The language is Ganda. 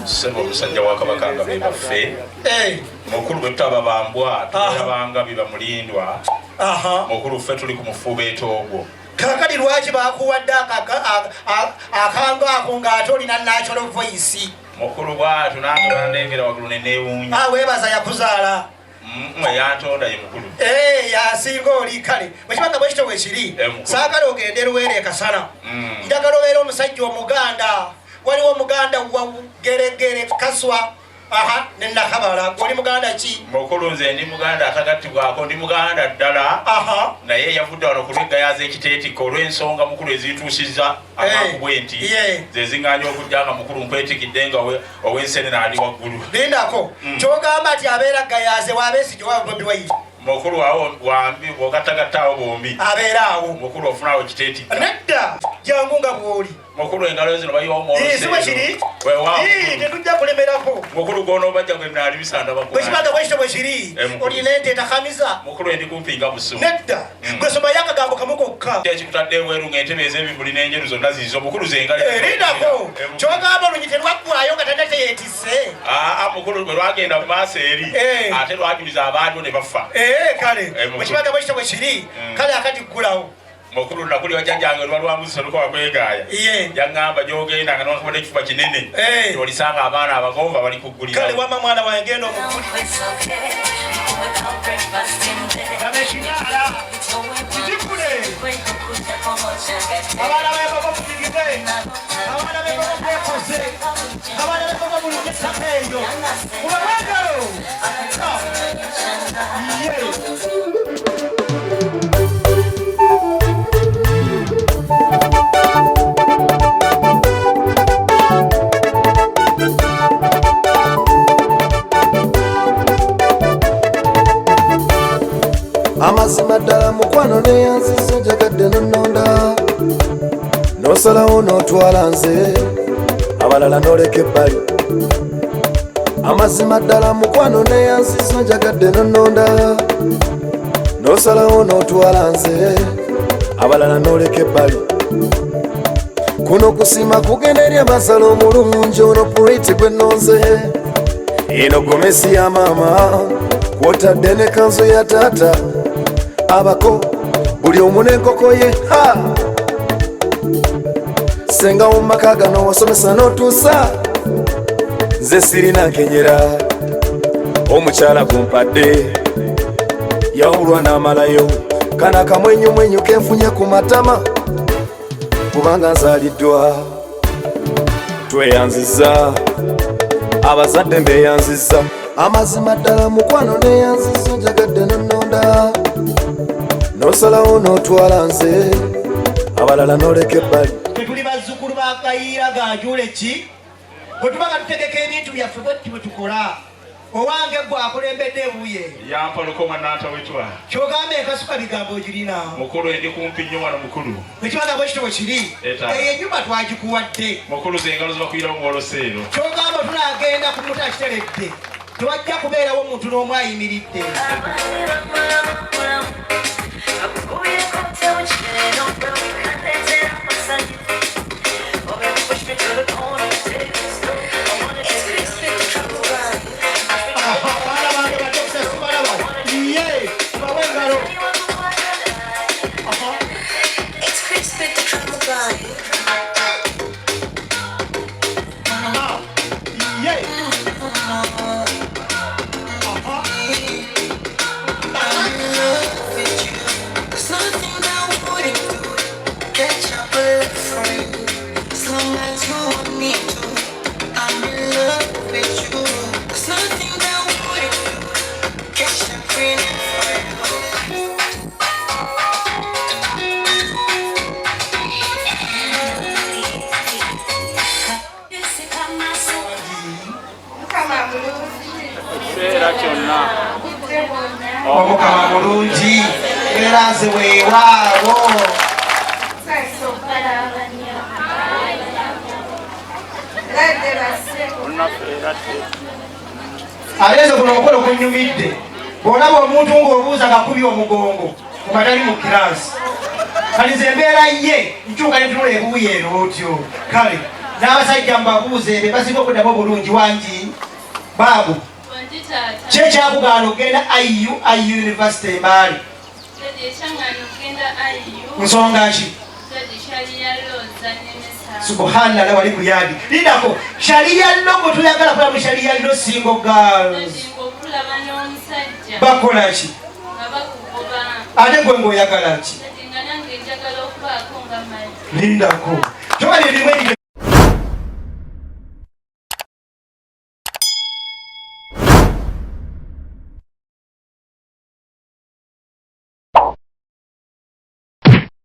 sebo musajja wa kabaka nga beba ffe mukulu betaba bambwa tuyabanga biba mulindwa mukulu ffe tuli ku mufuba etogwo kakati lwaki bakuwadde akanga ako ng'ate olina natural voice mukulu bwatu nange bandengera waggulu nenewuunya weebaza yakuzaala yatonda ye mukulu yasinga oli kale bwekibanga bwekito bwekiri saagala ogende luweere kasana njagala obeera omusajja omuganda waliwo omuganda wa geregere kaswa nenakabala oli muganda ki mukulu nze ndi muganda atagattibwako ndi muganda ddala naye yavudde wano kulwegayaza ekiteetika olw'ensonga mukulu ezituusizza amangu bwe nti ze ziŋŋanya okujja nga mukulu nkwetikidde nga ow'ensene naali waggulu lindako kyogamba nti abeera gayaze wabeesige wa Bobi Wine mukulu awo wambi bw'ogattagattaawo bombi abeera awo mukulu ofunawo ekiteetika nedda jangu nga bw'oli mukulu engalo zino bayiwawo mwolosibwekiri tetujja kulemerako mukulu gonoobajja gwe naali bisanda bwekibanga bwekito bwekiri olina ente etakamiza mukulu endi kumpi nga busu nedda gwe somayo akagambo kamu kokka ekikutadde ebweru ng'entebe ez'ebimuli n'enjeru zonna ziizo mukulu zengalo lindako kyogamba olunyi telwaggwayo nga tata teyeetisse mukulu bwe lwagenda mu maaso eri ate lwajuliza abantu ne bafa kale bwekibanga bwekito bwekiri kale akati ggulawo mukulu nakuli wajjanjange olwa lwambuzi oluko wakwegaaya yaŋŋamba gy'ogenda nga nokubona ekifuba kinene olisanga abaana abagomba bali kuggulira kale wama mwana wange genda omukuli abaana bebaba mukigide abaana bebaba bwekoze abaana bebaba mulungi ettaka eyo mubawengalo amazima ddala mukwano neyanziza njagadde nonnonda nosalawo n'otwala nze abalala n'oleka ebbali amazima ddala mukwano neyanziza njagadde nonnonda nosalawo n'otwala nze abalala n'oleka ebbali kuno kusima kugenda eri amasalo omulungi ono puriti gwe nonze eno gomesi ya maama kwotadde ne kanzu ya taata abako buli omu n'enkoko ye senga mu maka gano wasomesa n'otuusa nze sirina nkenyera omukyala gumpadde yawulwa n'amalayo kana akamwenyumwenyu kenfunye ku matama kubanga nzaaliddwa tweyanziza abazadde mbeyanziza amazima ddala mukwano neyanziza njagadde nonnonda nosalawo n'otwala nze abalala n'oleka ebbali tetuli bazzukulu ba kayiira ganjule ki bwe tuba nga tutegeka ebintu byaffe bwetti bwe tukola owange gwe akulembedde ebuye yampa lukoma n'atawetwa kyogamba ekasuka bigambo ogirina mukulu endi kumpi nnyo wano mukulu ekibaga bwekito bwe kiri eyo ennyumba twagikuwadde mukulu zengalo zibakuyirawo muwoloseero kyogamba tunagenda kumuta kiteredde tewajja kubeerawo omuntu n'omu ayimiridde omukama mulungi era nze weewaawo aleeze kuno omukola okunyumidde bw'olaba omuntu ng'obuuza ngakubye omugongo nga tali mu kirasi kalize embeera ye nkyuka netunula ebuuyi eno otyo kale n'abasajja mbabuuze be basinga okuddamu obulungi wangi baabu kyekyakugaana okgenda iu university emaali nsonga ki subhanallah wali muyadi lindako sharia logo tuyagala kula mu sharia lo single girls bakola ki ate gwe ngoyagala ki lindako